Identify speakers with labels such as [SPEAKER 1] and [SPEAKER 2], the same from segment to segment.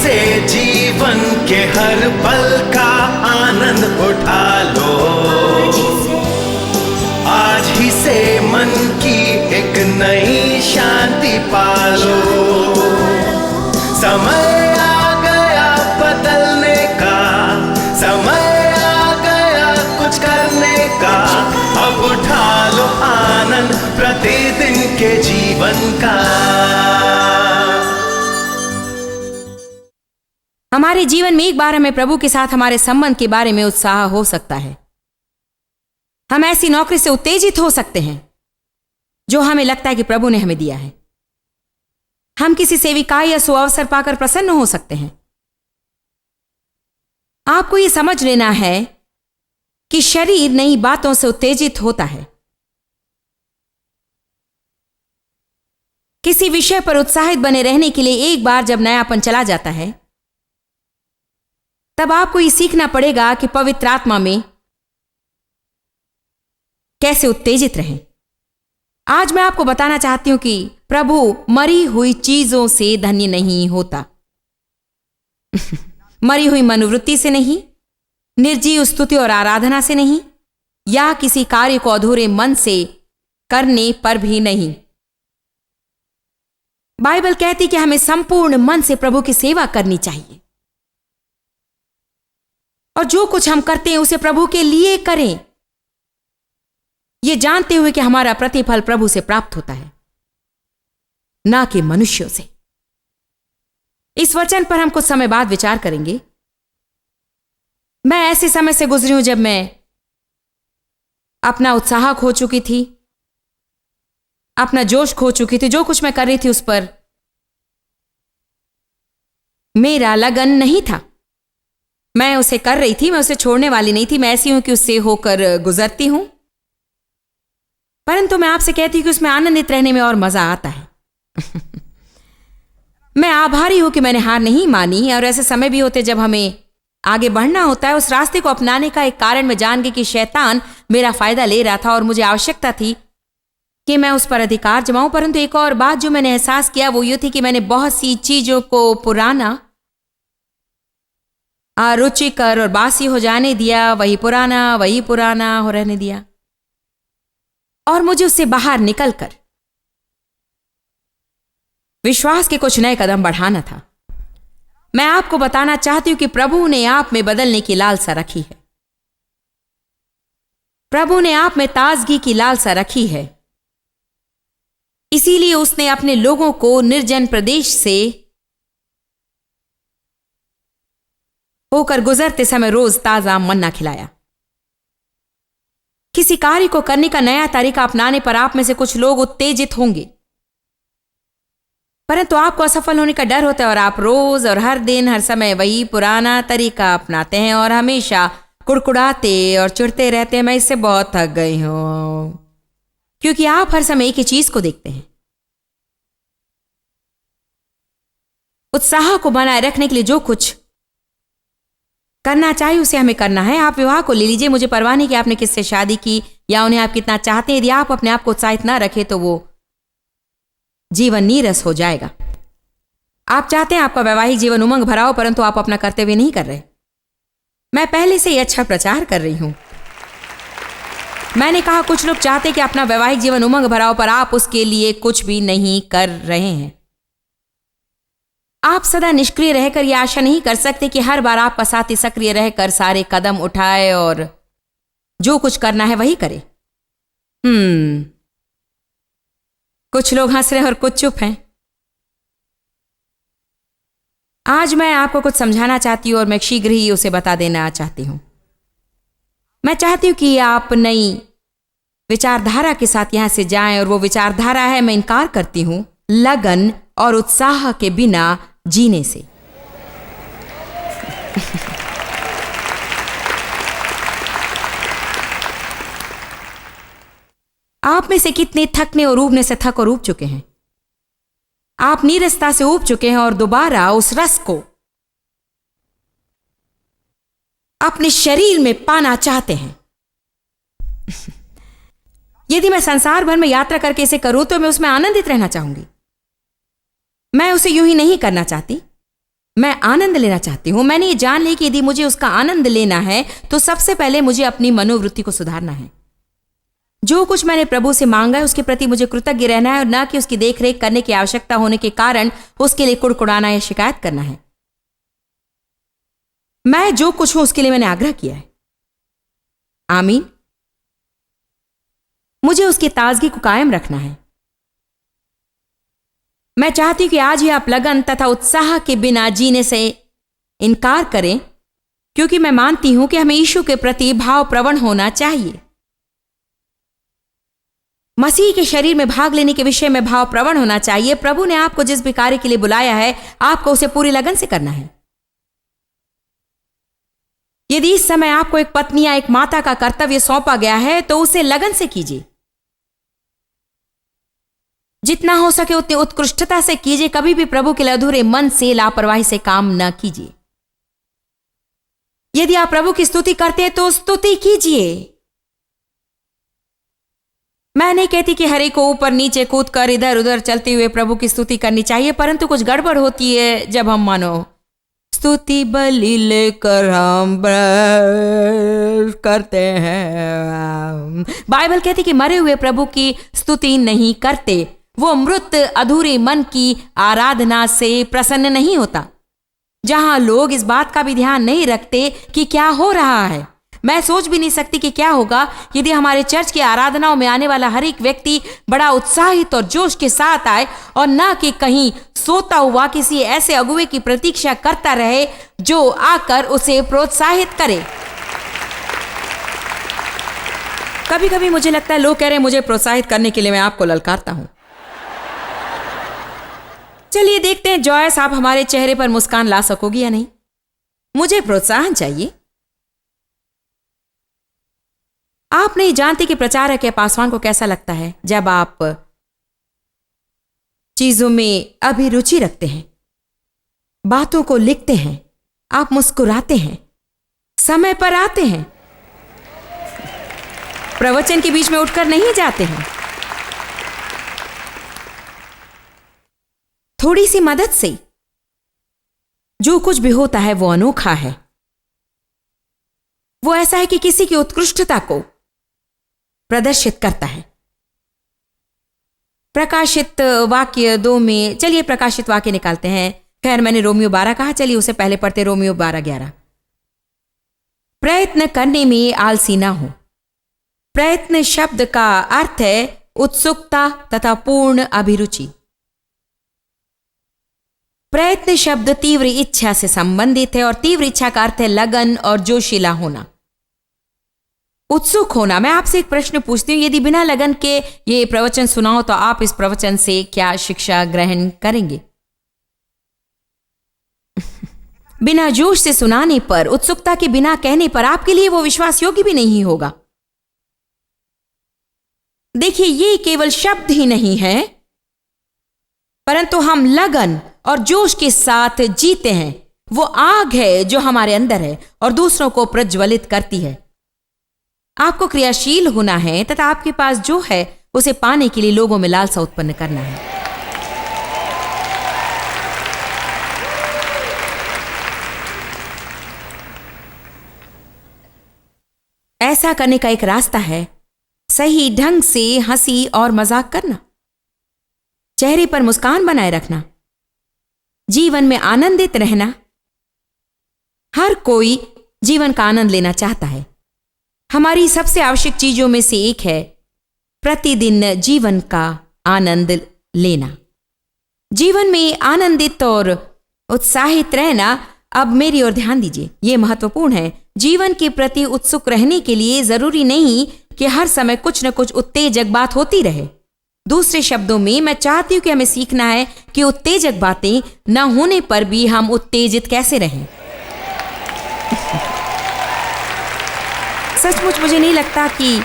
[SPEAKER 1] से जीवन के हर पल का आनंद उठा लो। आज ही से मन की एक नई शांति पालो। समय आ गया बदलने का, समय आ गया कुछ करने का। अब उठा लो आनंद प्रतिदिन के जीवन का।
[SPEAKER 2] हमारे जीवन में एक बार हमें प्रभु के साथ हमारे संबंध के बारे में उत्साह हो सकता है। हम ऐसी नौकरी से उत्तेजित हो सकते हैं जो हमें लगता है कि प्रभु ने हमें दिया है। हम किसी सेविकाई या सुअवसर पाकर प्रसन्न हो सकते हैं। आपको यह समझ लेना है कि शरीर नई बातों से उत्तेजित होता है। किसी विषय पर उत्साहित बने रहने के लिए एक बार जब नयापन चला जाता है, तब आपको यह सीखना पड़ेगा कि पवित्र आत्मा में कैसे उत्तेजित रहें। आज मैं आपको बताना चाहती हूं कि प्रभु मरी हुई चीजों से धन्य नहीं होता। मरी हुई मनोवृत्ति से नहीं, निर्जीव स्तुति और आराधना से नहीं, या किसी कार्य को अधूरे मन से करने पर भी नहीं। बाइबल कहती कि हमें संपूर्ण मन से प्रभु की सेवा करनी चाहिए, और जो कुछ हम करते हैं उसे प्रभु के लिए करें, यह जानते हुए कि हमारा प्रतिफल प्रभु से प्राप्त होता है, ना कि मनुष्यों से। इस वचन पर हम कुछ समय बाद विचार करेंगे। मैं ऐसे समय से गुजरी हूं जब मैं अपना उत्साह खो चुकी थी, अपना जोश खो चुकी थी। जो कुछ मैं कर रही थी उस पर मेरा लगन नहीं था। मैं उसे कर रही थी, मैं उसे छोड़ने वाली नहीं थी। मैं ऐसी हूं कि उससे होकर गुजरती हूं, परंतु मैं आपसे कहती हूं कि उसमें आनंदित रहने में और मजा आता है। मैं आभारी हूं कि मैंने हार नहीं मानी। और ऐसे समय भी होते जब हमें आगे बढ़ना होता है। उस रास्ते को अपनाने का एक कारण मैं जान गई कि शैतान मेरा फायदा ले रहा था और मुझे आवश्यकता थी कि मैं उस पर अधिकार जमाऊं। परंतु एक और बात जो मैंने एहसास किया वो ये थी कि मैंने बहुत सी चीजों को पुराना, रुचिकर और बासी हो जाने दिया। वही पुराना हो रहने दिया, और मुझे उससे बाहर निकलकर विश्वास के कुछ नए कदम बढ़ाना था। मैं आपको बताना चाहती हूं कि प्रभु ने आप में बदलने की लालसा रखी है। प्रभु ने आप में ताजगी की लालसा रखी है। इसीलिए उसने अपने लोगों को निर्जन प्रदेश से होकर गुजरते समय रोज ताजा मन्ना खिलाया। किसी कार्य को करने का नया तरीका अपनाने पर आप में से कुछ लोग उत्तेजित होंगे, परंतु आपको असफल होने का डर होता है और आप रोज और हर दिन हर समय वही पुराना तरीका अपनाते हैं और हमेशा कुड़कुड़ाते और चिढ़ते रहते हैं। मैं इससे बहुत थक गई हूं, क्योंकि आप हर समय एक ही चीज को देखते हैं। उत्साह को बनाए रखने के लिए जो कुछ करना चाहिए उसे हमें करना है। आप विवाह को ले लीजिए, मुझे परवाह नहीं कि आपने किससे शादी की या उन्हें आप कितना चाहते हैं। यदि आप अपने आप को उत्साहित ना रखें तो वो जीवन नीरस हो जाएगा। आप चाहते हैं आपका वैवाहिक जीवन उमंग भरा हो, परंतु आप अपना कर्तव्य नहीं कर रहे। मैं पहले से ही अच्छा प्रचार कर रही हूं। मैंने कहा कुछ लोग चाहते कि अपना वैवाहिक जीवन उमंग भरा हो, पर आप उसके लिए कुछ भी नहीं कर रहे हैं। आप सदा निष्क्रिय रहकर यह आशा नहीं कर सकते कि हर बार आपका साथी सक्रिय रहकर सारे कदम उठाए और जो कुछ करना है वही करे। कुछ लोग हंस रहे हैं और कुछ चुप हैं। आज मैं आपको कुछ समझाना चाहती हूं और मैं शीघ्र ही उसे बता देना चाहती हूं। मैं चाहती हूं कि आप नई विचारधारा के साथ यहां से जाएं, और वो विचारधारा है, मैं इनकार करती हूं लगन और उत्साह के बिना जीने से। आप में से कितने थकने और ऊबने से थक और ऊब चुके हैं? आप नीरसता से ऊब चुके हैं और दोबारा उस रस को अपने शरीर में पाना चाहते हैं। यदि मैं संसार भर में यात्रा करके इसे करूं तो मैं उसमें आनंदित रहना चाहूंगी। मैं उसे यूं ही नहीं करना चाहती। मैं आनंद लेना चाहती हूं। मैंने ये जान ली कि यदि मुझे उसका आनंद लेना है तो सबसे पहले मुझे अपनी मनोवृत्ति को सुधारना है। जो कुछ मैंने प्रभु से मांगा है उसके प्रति मुझे कृतज्ञ रहना है और न कि उसकी देखरेख करने की आवश्यकता होने के कारण उसके लिए कुड़कुड़ाना या शिकायत करना है। मैं जो कुछ हूं उसके लिए मैंने आग्रह किया है। आमीन। मुझे उसकी ताजगी को कायम रखना है। मैं चाहती हूं कि आज ही आप लगन तथा उत्साह के बिना जीने से इनकार करें, क्योंकि मैं मानती हूं कि हमें यीशु के प्रति भाव प्रवण होना चाहिए। मसीह के शरीर में भाग लेने के विषय में भाव प्रवण होना चाहिए। प्रभु ने आपको जिस भी कार्य के लिए बुलाया है आपको उसे पूरी लगन से करना है। यदि इस समय आपको एक पत्नी या एक माता का कर्तव्य सौंपा गया है तो उसे लगन से कीजिए। जितना हो सके उतनी उत्कृष्टता से कीजिए। कभी भी प्रभु के लिए अधूरे मन से, लापरवाही से काम न कीजिए। यदि आप प्रभु की स्तुति करते हैं तो स्तुति कीजिए। मैं नहीं कहती कि हर एक को ऊपर नीचे कूद कर इधर उधर चलते हुए प्रभु की स्तुति करनी चाहिए, परंतु कुछ गड़बड़ होती है जब हम मानो स्तुति बलि लेकर हम करते हैं। बाइबल कहती कि मरे हुए प्रभु की स्तुति नहीं करते। वो मृत अधूरे मन की आराधना से प्रसन्न नहीं होता। जहां लोग इस बात का भी ध्यान नहीं रखते कि क्या हो रहा है। मैं सोच भी नहीं सकती कि क्या होगा यदि हमारे चर्च की आराधनाओं में आने वाला हर एक व्यक्ति बड़ा उत्साहित और जोश के साथ आए और न कि कहीं सोता हुआ किसी ऐसे अगुवे की प्रतीक्षा करता रहे जो आकर उसे प्रोत्साहित करे। कभी कभी मुझे लगता है लोग कह रहे हैं मुझे प्रोत्साहित करने के लिए मैं आपको ललकारता हूं। चलिए देखते हैं जॉयस, आप हमारे चेहरे पर मुस्कान ला सकोगी या नहीं। मुझे प्रोत्साहन चाहिए। आप नहीं जानते कि प्रचारक या पासवान को कैसा लगता है जब आप चीजों में अभिरुचि रखते हैं, बातों को लिखते हैं, आप मुस्कुराते हैं, समय पर आते हैं, प्रवचन के बीच में उठकर नहीं जाते हैं। थोड़ी सी मदद से जो कुछ भी होता है वो अनोखा है। वो ऐसा है कि किसी की उत्कृष्टता को प्रदर्शित करता है। प्रकाशित वाक्य 2 में, चलिए प्रकाशित वाक्य निकालते हैं। खैर मैंने रोमियो 12 कहा, चलिए उसे पहले पढ़ते। रोमियो 12:11। प्रयत्न करने में आलसी ना हो। प्रयत्न शब्द का अर्थ है उत्सुकता तथा पूर्ण अभिरुचि। प्रयत्न शब्द तीव्र इच्छा से संबंधित है और तीव्र इच्छा का अर्थ है लगन और जोशीला होना, उत्सुक होना। मैं आपसे एक प्रश्न पूछती हूं, यदि बिना लगन के ये प्रवचन सुनाओ तो आप इस प्रवचन से क्या शिक्षा ग्रहण करेंगे? बिना जोश से सुनाने पर, उत्सुकता के बिना कहने पर आपके लिए वो विश्वास योग्य भी नहीं होगा। देखिए, ये केवल शब्द ही नहीं है, परंतु हम लगन और जोश के साथ जीते हैं। वो आग है जो हमारे अंदर है और दूसरों को प्रज्वलित करती है। आपको क्रियाशील होना है तथा आपके पास जो है उसे पाने के लिए लोगों में लालसा उत्पन्न करना है। ऐसा करने का एक रास्ता है सही ढंग से हंसी और मजाक करना, चेहरे पर मुस्कान बनाए रखना, जीवन में आनंदित रहना। हर कोई जीवन का आनंद लेना चाहता है। हमारी सबसे आवश्यक चीजों में से एक है प्रतिदिन जीवन का आनंद लेना। जीवन में आनंदित और उत्साहित रहना। अब मेरी ओर ध्यान दीजिए, यह महत्वपूर्ण है। जीवन के प्रति उत्सुक रहने के लिए जरूरी नहीं कि हर समय कुछ न कुछ उत्तेजक बात होती रहे। दूसरे शब्दों में मैं चाहती हूं कि हमें सीखना है कि उत्तेजक बातें न होने पर भी हम उत्तेजित कैसे रहें। सचमुच मुझे नहीं लगता कि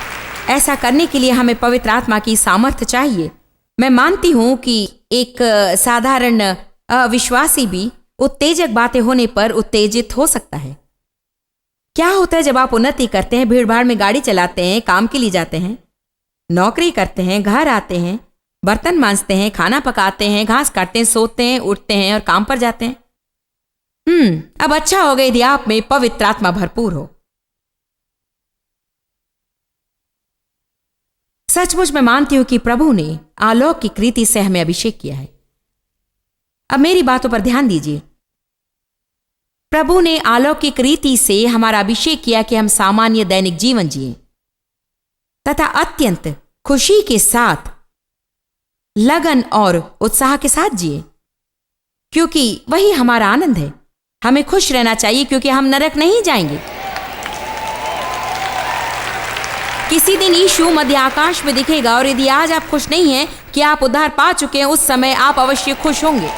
[SPEAKER 2] ऐसा करने के लिए हमें पवित्र आत्मा की सामर्थ्य चाहिए। मैं मानती हूं कि एक साधारण अविश्वासी भी उत्तेजक बातें होने पर उत्तेजित हो सकता है। क्या होता है जब आप उन्नति करते हैं, भीड़ भाड़ में गाड़ी चलाते हैं, काम के लिए जाते हैं, नौकरी करते हैं, घर आते हैं, बर्तन मांजते हैं, खाना पकाते हैं, घास काटते हैं, सोते हैं, उठते हैं और काम पर जाते हैं। अब अच्छा होगा यदि आप में पवित्र आत्मा भरपूर हो। सचमुच मैं मानती हूं कि प्रभु ने अलौकिक रीति से हमें अभिषेक किया है। अब मेरी बातों पर ध्यान दीजिए। प्रभु ने अलौकिक रीति से हमारा अभिषेक किया कि हम सामान्य दैनिक जीवन जिए तथा अत्यंत खुशी के साथ, लगन और उत्साह के साथ जिए, क्योंकि वही हमारा आनंद है। हमें खुश रहना चाहिए क्योंकि हम नरक नहीं जाएंगे। किसी दिन यीशु मध्य आकाश में दिखेगा और यदि आज आप खुश नहीं हैं कि आप उद्धार पा चुके हैं, उस समय आप अवश्य खुश होंगे।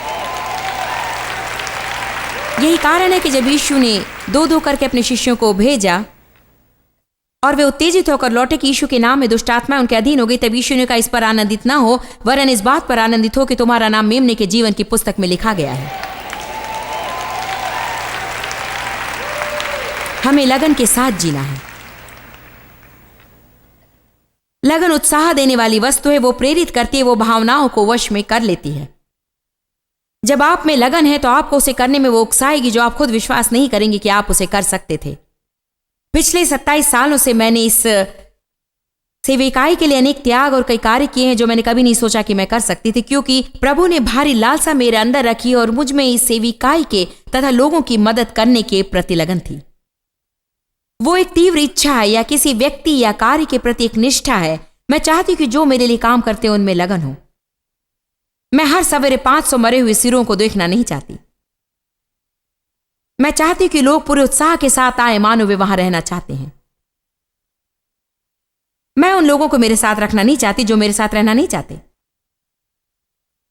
[SPEAKER 2] यही कारण है कि जब यीशु ने दो दो करके अपने शिष्यों को भेजा और वे उत्तेजित होकर लौटे कि यीशु के नाम में दुष्ट आत्माएं उनके अधीन हो गई, तब यीशु ने कहा, इस पर आनंदित ना हो, वरन इस बात पर आनंदित हो कि तुम्हारा नाम मेमने के जीवन की पुस्तक में लिखा गया है। हमें लगन के साथ जीना है। लगन उत्साह देने वाली वस्तु है, वो प्रेरित करती है, वो भावनाओं को वश में कर लेती है। जब आप में लगन है तो आपको उसे करने में वो उकसाएगी जो आप खुद विश्वास नहीं करेंगे कि आप उसे कर सकते थे। पिछले 27 सालों से मैंने इस सेविकाई के लिए अनेक त्याग और कई कार्य किए हैं जो मैंने कभी नहीं सोचा कि मैं कर सकती थी, क्योंकि प्रभु ने भारी लालसा मेरे अंदर रखी और मुझ में इस सेविकाई के तथा लोगों की मदद करने के प्रति लगन थी। वो एक तीव्र इच्छा है या किसी व्यक्ति या कार्य के प्रति एक निष्ठा है। मैं चाहती हूं कि जो मेरे लिए काम करते हैं उनमें लगन हो। मैं हर सवेरे 500 मरे हुए सिरों को देखना नहीं चाहती। मैं चाहती हूं कि लोग पूरे उत्साह के साथ आए मानो वे वहां रहना चाहते हैं। मैं उन लोगों को मेरे साथ रखना नहीं चाहती जो मेरे साथ रहना नहीं चाहते।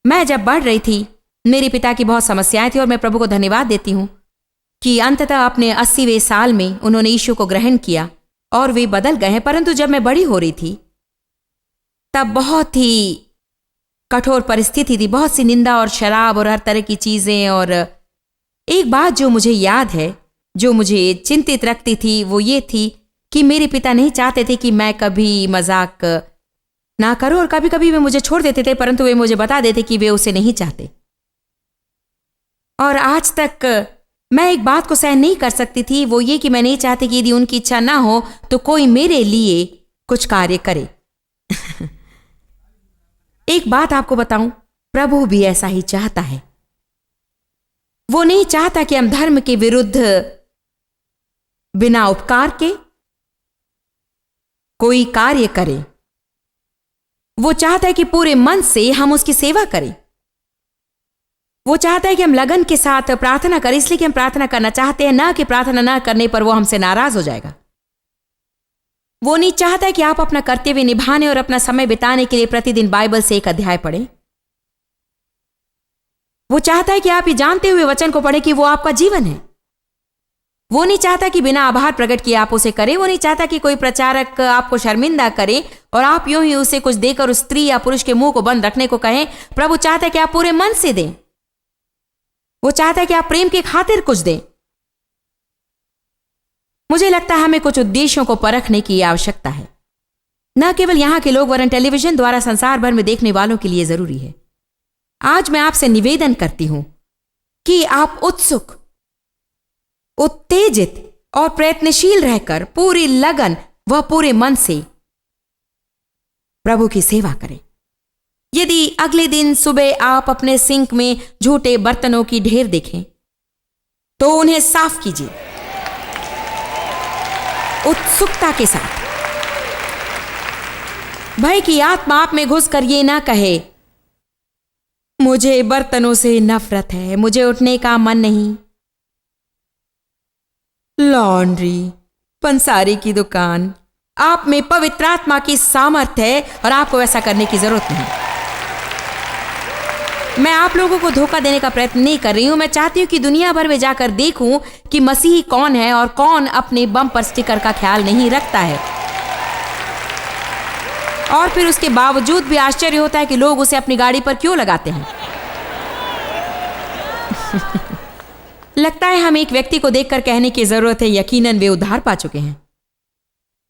[SPEAKER 2] मैं जब बढ़ रही थी, मेरे पिता की बहुत समस्याएं थी और मैं प्रभु को धन्यवाद देती हूं कि अंततः अपने 80वें साल में उन्होंने यीशु को ग्रहण किया और वे बदल गए हैं। परंतु जब मैं बड़ी हो रही थी तब बहुत ही कठोर परिस्थिति थी, बहुत सी निंदा और शराब और हर तरह की चीजें। और एक बात जो मुझे याद है, जो मुझे चिंतित रखती थी, वो ये थी कि मेरे पिता नहीं चाहते थे कि मैं कभी मजाक ना करूं और कभी कभी वे मुझे छोड़ देते थे, परंतु वे मुझे बता देते कि वे उसे नहीं चाहते। और आज तक मैं एक बात को सहन नहीं कर सकती थी, वो ये कि मैं नहीं चाहती कि यदि उनकी इच्छा ना हो तो कोई मेरे लिए कुछ कार्य करे। एक बात आपको बताऊं, प्रभु भी ऐसा ही चाहता है। वो नहीं चाहता कि हम धर्म के विरुद्ध बिना उपकार के कोई कार्य करें। वो चाहता है कि पूरे मन से हम उसकी सेवा करें। वो चाहता है कि हम लगन के साथ प्रार्थना करें, इसलिए कि हम प्रार्थना करना चाहते हैं, ना कि प्रार्थना ना करने पर वो हमसे नाराज हो जाएगा। वो नहीं चाहता कि आप अपना कर्तव्य निभाने और अपना समय बिताने के लिए प्रतिदिन बाइबल से एक अध्याय पढ़ें। वो चाहता है कि आप ये जानते हुए वचन को पढ़ें कि वो आपका जीवन है। वो नहीं चाहता कि बिना आभार प्रकट किए आप उसे करें। वो नहीं चाहता कि कोई प्रचारक आपको शर्मिंदा करे और आप यूं ही उसे कुछ देकर उस स्त्री या पुरुष के मुंह को बंद रखने को कहें। प्रभु चाहता है कि आप पूरे मन से दें। वो चाहता है कि आप प्रेम की खातिर कुछ दें। मुझे लगता है हमें कुछ उद्देश्यों को परखने की आवश्यकता है, न केवल यहां के लोग वरन टेलीविजन द्वारा संसार भर में देखने वालों के लिए जरूरी है। आज मैं आपसे निवेदन करती हूं कि आप उत्सुक, उत्तेजित और प्रयत्नशील रहकर पूरी लगन व पूरे मन से प्रभु की सेवा करें। यदि अगले दिन सुबह आप अपने सिंक में झूठे बर्तनों की ढेर देखें तो उन्हें साफ कीजिए उत्सुकता के साथ। भय की आत्मा आप में घुसकर ये ना कहे, मुझे बर्तनों से नफरत है, मुझे उठने का मन नहीं। लॉन्ड्री, पंसारी की दुकान, आप में पवित्र आत्मा की सामर्थ्य है और आपको ऐसा करने की जरूरत नहीं। मैं आप लोगों को धोखा देने का प्रयत्न नहीं कर रही हूं। मैं चाहती हूं कि दुनिया भर में जाकर देखूं कि मसीही कौन है और कौन अपने बम पर स्टिकर का ख्याल नहीं रखता है। और फिर उसके बावजूद भी आश्चर्य होता है कि लोग उसे अपनी गाड़ी पर क्यों लगाते हैं। लगता है हमें एक व्यक्ति को देखकर कहने की जरूरत है, यकीनन वे उद्धार पा चुके हैं।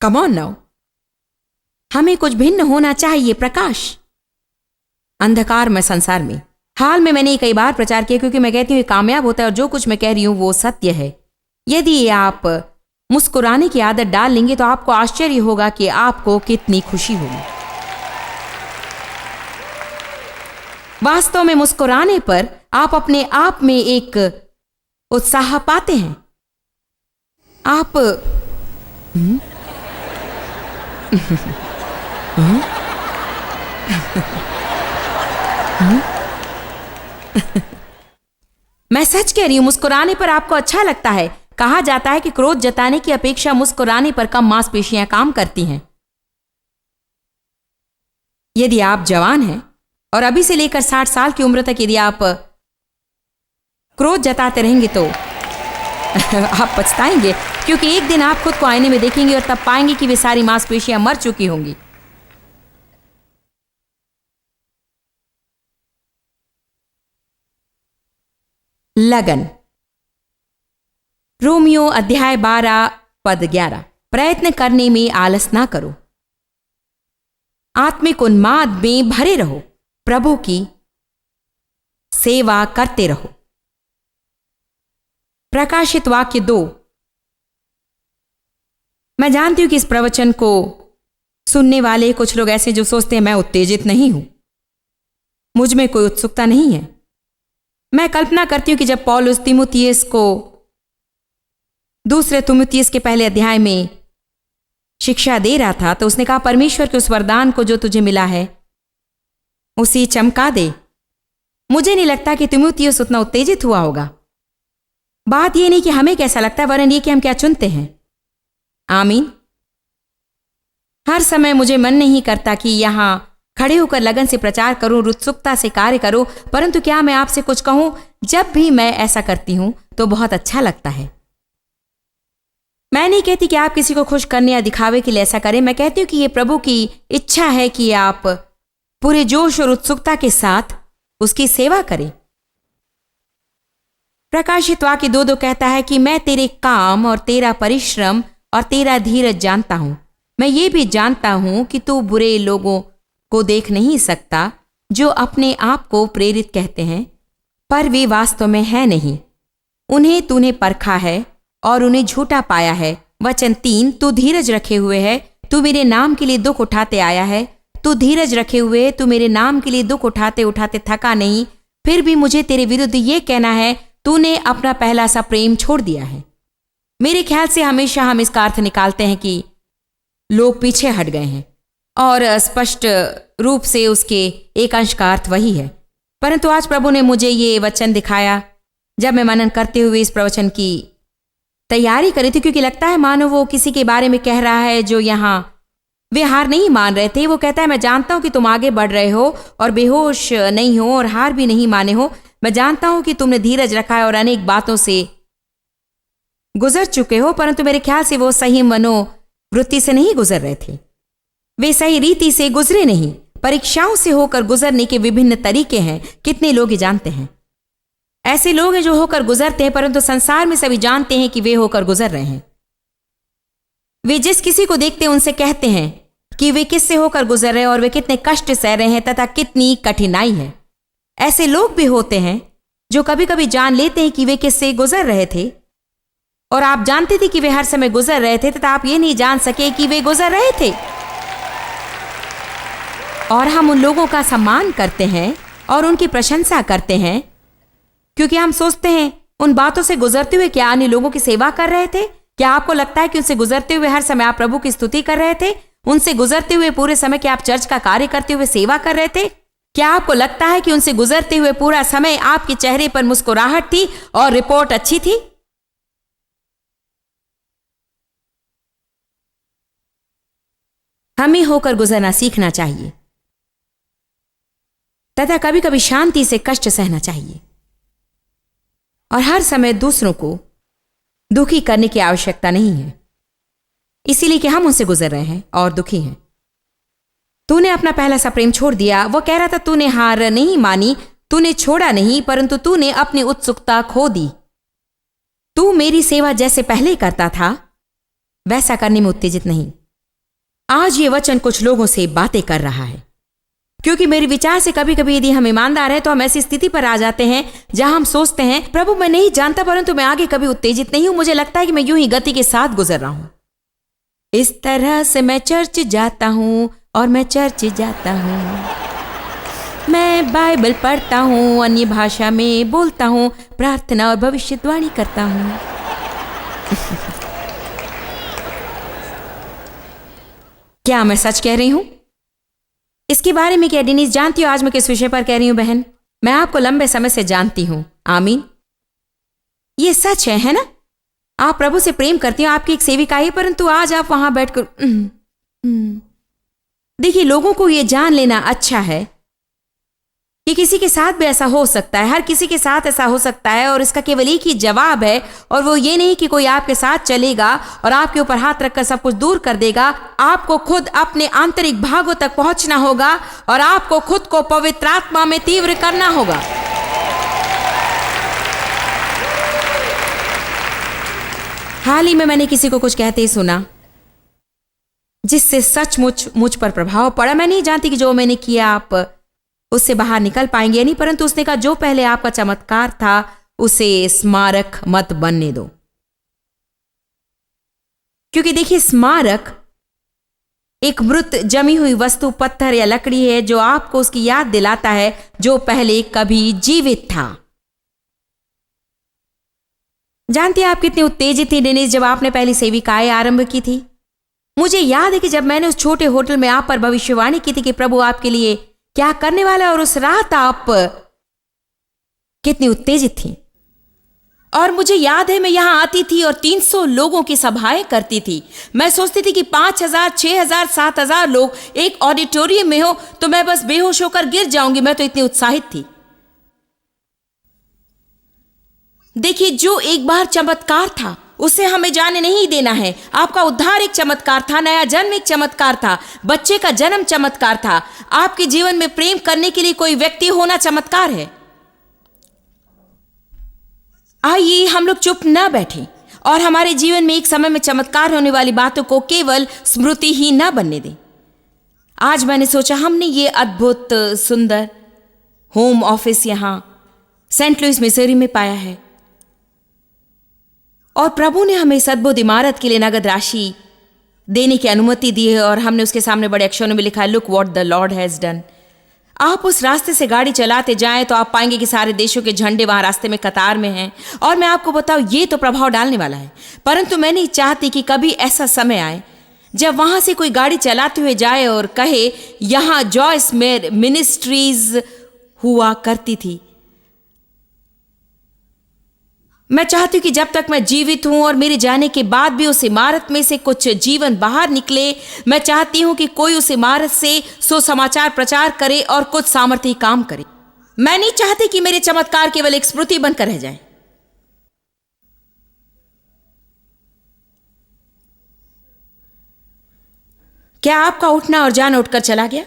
[SPEAKER 2] कम ऑन नाउ, हमें कुछ भिन्न होना चाहिए। प्रकाश अंधकार में संसार में हाल में मैंने कई बार प्रचार किया क्योंकि मैं कहती हूँ ये कामयाब होता है और जो कुछ मैं कह रही हूँ वो सत्य है। यदि आप मुस्कुराने की आदत डाल लेंगे तो आपको आश्चर्य होगा कि आपको कितनी खुशी होगी। वास्तव में मुस्कुराने पर आप अपने आप में एक उत्साह पाते हैं। आप मैं सच कह रही हूं, मुस्कुराने पर आपको अच्छा लगता है। कहा जाता है कि क्रोध जताने की अपेक्षा मुस्कुराने पर कम मांसपेशियां काम करती हैं। यदि आप जवान हैं और अभी से लेकर 60 साल की उम्र तक यदि आप क्रोध जताते रहेंगे तो आप पछताएंगे, क्योंकि एक दिन आप खुद को आईने में देखेंगे और तब पाएंगे कि वे सारी मांसपेशियां मर चुकी होंगी। लगन। रोमियो अध्याय 12 पद 11। प्रयत्न करने में आलस ना करो, आत्मिक उन्माद में भरे रहो, प्रभु की सेवा करते रहो। प्रकाशित वाक्य 2। मैं जानती हूं कि इस प्रवचन को सुनने वाले कुछ लोग ऐसे जो सोचते हैं मैं उत्तेजित नहीं हूं, मुझ में कोई उत्सुकता नहीं है। मैं कल्पना करती हूं कि जब पौलुस तीमुथियुस को दूसरे तीमुथियुस के पहले अध्याय में शिक्षा दे रहा था तो उसने कहा परमेश्वर के उस वरदान को जो तुझे मिला है उसी चमका दे। मुझे नहीं लगता कि तीमुथियुस उतना उत्तेजित हुआ होगा। बात यह नहीं कि हमें कैसा लगता है, वरन ये कि हम क्या चुनते हैं। आमीन। हर समय मुझे मन नहीं करता कि यहां खड़े होकर लगन से प्रचार करूं, उत्सुकता से कार्य करूं, परंतु क्या मैं आपसे कुछ कहूं, जब भी मैं ऐसा करती हूं तो बहुत अच्छा लगता है। मैं नहीं कहती कि आप किसी को खुश करने या दिखावे के लिए ऐसा करें। मैं कहती हूं कि यह प्रभु की इच्छा है कि आप पूरे जोश और उत्सुकता के साथ उसकी सेवा करें। प्रकाशित वाक्य 2:2 कहता है कि मैं तेरे काम और तेरा परिश्रम और तेरा धीरज जानता हूं। मैं ये भी जानता हूं कि तू बुरे लोगों को देख नहीं सकता जो अपने आप को प्रेरित कहते हैं पर वे वास्तव में है नहीं। उन्हें तूने परखा है और उन्हें झूठा पाया है। वचन 3। तू धीरज रखे हुए है, तू मेरे नाम के लिए दुख उठाते आया है। तू धीरज रखे हुए, तू मेरे नाम के लिए दुख उठाते उठाते थका नहीं। फिर भी मुझे तेरे विरुद्ध ये कहना है, तूने अपना पहला सा प्रेम छोड़ दिया है। मेरे ख्याल से हमेशा हम इसका अर्थ निकालते हैं कि लोग पीछे हट गए हैं और स्पष्ट रूप से उसके एक अंश का अर्थ वही है। परंतु आज प्रभु ने मुझे ये वचन दिखाया जब मैं मनन करते हुए इस प्रवचन की तैयारी करी थी, क्योंकि लगता है मानो वो किसी के बारे में कह रहा है जो यहां वे हार नहीं मान रहे थे। वो कहता है मैं जानता हूं कि तुम आगे बढ़ रहे हो और बेहोश नहीं हो और हार भी नहीं माने हो। मैं जानता हूं कि तुमने धीरज रखा है और अनेक बातों से गुजर चुके हो, परंतु मेरे ख्याल से वो सही मनोवृत्ति से नहीं गुजर रहे थे। वे सही रीति से गुजरे नहीं। परीक्षाओं से होकर गुजरने के विभिन्न तरीके हैं। कितने लोग ये जानते हैं? ऐसे लोग हैं जो होकर गुजरते हैं, परंतु संसार में सभी जानते हैं कि वे होकर गुजर रहे हैं। वे जिस किसी को देखते हैं उनसे कहते हैं कि वे किससे होकर गुजर रहे हैं और वे कितने कष्ट सह रहे हैं तथा कितनी कठिनाई है। ऐसे लोग भी होते हैं जो कभी कभी जान लेते हैं कि वे किससे गुजर रहे थे और आप जानते थे कि वे हर समय गुजर रहे थे तथा आप ये नहीं जान सके कि वे गुजर रहे थे। और हम उन लोगों का सम्मान करते हैं और उनकी प्रशंसा करते हैं क्योंकि हम सोचते हैं उन बातों से गुजरते हुए क्या अन्य लोगों की सेवा कर रहे थे? क्या आपको लगता है कि उनसे गुजरते हुए हर समय आप प्रभु की स्तुति कर रहे थे? उनसे गुजरते हुए पूरे समय क्या आप चर्च का कार्य करते हुए सेवा कर रहे थे? क्या आपको लगता है कि उनसे गुजरते हुए पूरा समय आपके चेहरे पर मुस्कुराहट थी और रिपोर्ट अच्छी थी? हमें होकर गुजरना सीखना चाहिए तथा कभी कभी शांति से कष्ट सहना चाहिए और हर समय दूसरों को दुखी करने की आवश्यकता नहीं है, इसीलिए कि हम उनसे गुजर रहे हैं और दुखी हैं। तूने अपना पहला सा प्रेम छोड़ दिया। वो कह रहा था तूने हार नहीं मानी, तूने छोड़ा नहीं, परंतु तूने अपनी उत्सुकता खो दी। तू मेरी सेवा जैसे पहले करता था वैसा करने में उत्तेजित नहीं। आज ये वचन कुछ लोगों से बातें कर रहा है। क्योंकि मेरे विचार से कभी कभी यदि हम ईमानदार हैं तो हम ऐसी स्थिति पर आ जाते हैं जहां हम सोचते हैं प्रभु मैं नहीं जानता, परंतु मैं आगे कभी उत्तेजित नहीं हूं, मुझे लगता है कि मैं यूं ही गति के साथ गुजर रहा हूं। इस तरह से मैं चर्च जाता हूं और मैं चर्च जाता हूं, मैं बाइबल पढ़ता हूं, अन्य भाषा में बोलता हूं, प्रार्थना और भविष्यवाणी करता हूं। क्या मैं सच कह रही हूं? इसके बारे में क्या डेनिस जानती हो आज मैं किस विषय पर कह रही हूं बहन? मैं आपको लंबे समय से जानती हूं। आमीन। ये सच है ना? आप प्रभु से प्रेम करती हो, आपकी एक सेविका है, परंतु आज आप वहां बैठकर देखिए, लोगों को यह जान लेना अच्छा है कि किसी के साथ भी ऐसा हो सकता है, हर किसी के साथ ऐसा हो सकता है, और इसका केवल एक ही जवाब है, और वो ये नहीं कि कोई आपके साथ चलेगा और आपके ऊपर हाथ रखकर सब कुछ दूर कर देगा। आपको खुद अपने आंतरिक भागों तक पहुंचना होगा और आपको खुद को पवित्र आत्मा में तीव्र करना होगा। हाल ही में मैंने किसी को कुछ कहते ही सुना जिससे सचमुच मुझ पर प्रभाव पड़ा। मैं नहीं जानती कि जो मैंने किया आप उससे बाहर निकल पाएंगे या नहीं, परंतु उसने कहा जो पहले आपका चमत्कार था उसे स्मारक मत बनने दो। क्योंकि देखिए, स्मारक एक मृत जमी हुई वस्तु, पत्थर या लकड़ी है जो आपको उसकी याद दिलाता है जो पहले कभी जीवित था। जानती हैं आप कितनी उत्तेजित थी डेनिस जब आपने पहली सेविकाएं आरंभ की थी? मुझे याद है कि जब मैंने उस छोटे होटल में आप पर भविष्यवाणी की थी कि प्रभु आपके लिए क्या करने वाला, और उस रात आप कितनी उत्तेजित थी। और मुझे याद है मैं यहां आती थी और 300 लोगों की सभाएं करती थी। मैं सोचती थी कि 5000, 6000, 7000 लोग एक ऑडिटोरियम में हो तो मैं बस बेहोश होकर गिर जाऊंगी, मैं तो इतनी उत्साहित थी। देखिए, जो एक बार चमत्कार था उसे हमें जाने नहीं देना है। आपका उद्धार एक चमत्कार था, नया जन्म एक चमत्कार था, बच्चे का जन्म चमत्कार था, आपके जीवन में प्रेम करने के लिए कोई व्यक्ति होना चमत्कार है। आइए हम लोग चुप न बैठें और हमारे जीवन में एक समय में चमत्कार होने वाली बातों को केवल स्मृति ही न बनने दें। आज मैंने सोचा हमने ये अद्भुत सुंदर होम ऑफिस यहां सेंट लुइस मिसौरी में पाया है, और प्रभु ने हमें इस अद्भुत इमारत के लिए नगद राशि देने की अनुमति दी है, और हमने उसके सामने बड़े अक्षरों में लिखा है, look what the Lord has done. आप उस रास्ते से गाड़ी चलाते जाएं तो आप पाएंगे कि सारे देशों के झंडे वहां रास्ते में कतार में हैं, और मैं आपको बताऊं ये तो प्रभाव डालने वाला है। परंतु मैं नहीं चाहती कि कभी ऐसा समय आए जब वहां से कोई गाड़ी चलाते हुए जाए और कहे यहां जॉयस मिनिस्ट्रीज हुआ करती थी। मैं चाहती हूं कि जब तक मैं जीवित हूं और मेरे जाने के बाद भी उस इमारत में से कुछ जीवन बाहर निकले, मैं चाहती हूं कि कोई उस इमारत से सुसमाचार प्रचार करे और कुछ सामर्थ्य काम करे। मैं नहीं चाहती कि मेरे चमत्कार केवल एक स्मृति बनकर रह जाए। क्या आपका उठना और जान उठकर चला गया?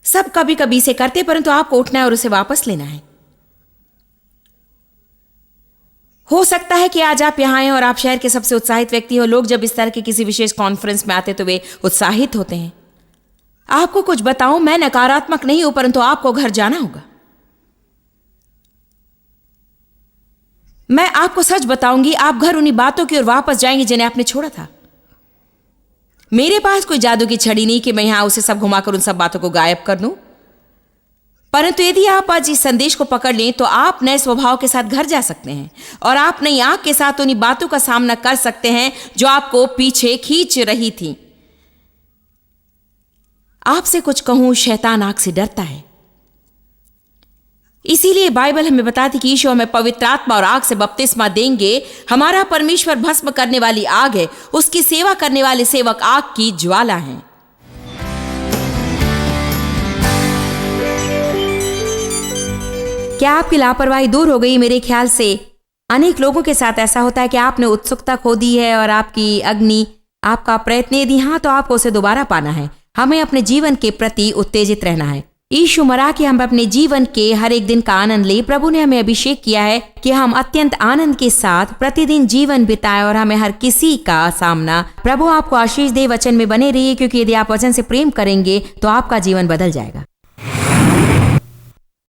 [SPEAKER 2] सब कभी कभी इसे करते, परंतु आपको उठना है और उसे वापस लेना है। हो सकता है कि आज आप यहां आए और आप शहर के सबसे उत्साहित व्यक्ति हो। लोग जब इस तरह के किसी विशेष कॉन्फ्रेंस में आते तो वे उत्साहित होते हैं। आपको कुछ बताऊं, मैं नकारात्मक नहीं हूं, परंतु आपको घर जाना होगा। मैं आपको सच बताऊंगी, आप घर उन्हीं बातों की ओर वापस जाएंगे जिन्हें आपने छोड़ा था। मेरे पास कोई जादू की छड़ी नहीं कि मैं यहां उसे सब घुमाकर उन सब बातों को गायब कर दूं, परंतु यदि आप आज इस संदेश को पकड़ लें तो आप नए स्वभाव के साथ घर जा सकते हैं और आप नई आंख के साथ उन्हीं बातों का सामना कर सकते हैं जो आपको पीछे खींच रही थी। आपसे कुछ कहूं, शैतान आग से डरता है। इसीलिए बाइबल हमें बताती कि यीशु हमें पवित्र आत्मा और आग से बपतिस्मा देंगे। हमारा परमेश्वर भस्म करने वाली आग है, उसकी सेवा करने वाले सेवक आग की ज्वाला हैं। क्या आपकी लापरवाही दूर हो गई? मेरे ख्याल से अनेक लोगों के साथ ऐसा होता है कि आपने उत्सुकता खो दी है और आपकी अग्नि, आपका प्रयत्न यदि हां तो आपको उसे दोबारा पाना है। हमें अपने जीवन के प्रति उत्तेजित रहना है। यीशु मरा के हम अपने जीवन के हर एक दिन का आनंद ले। प्रभु ने हमें अभिषेक किया है कि हम अत्यंत आनंद के साथ प्रतिदिन जीवन बिताएं और हमें हर किसी का सामना। प्रभु आपको आशीष दे। वचन में बने रहिए, क्योंकि यदि आप वचन से प्रेम करेंगे तो आपका जीवन बदल जाएगा।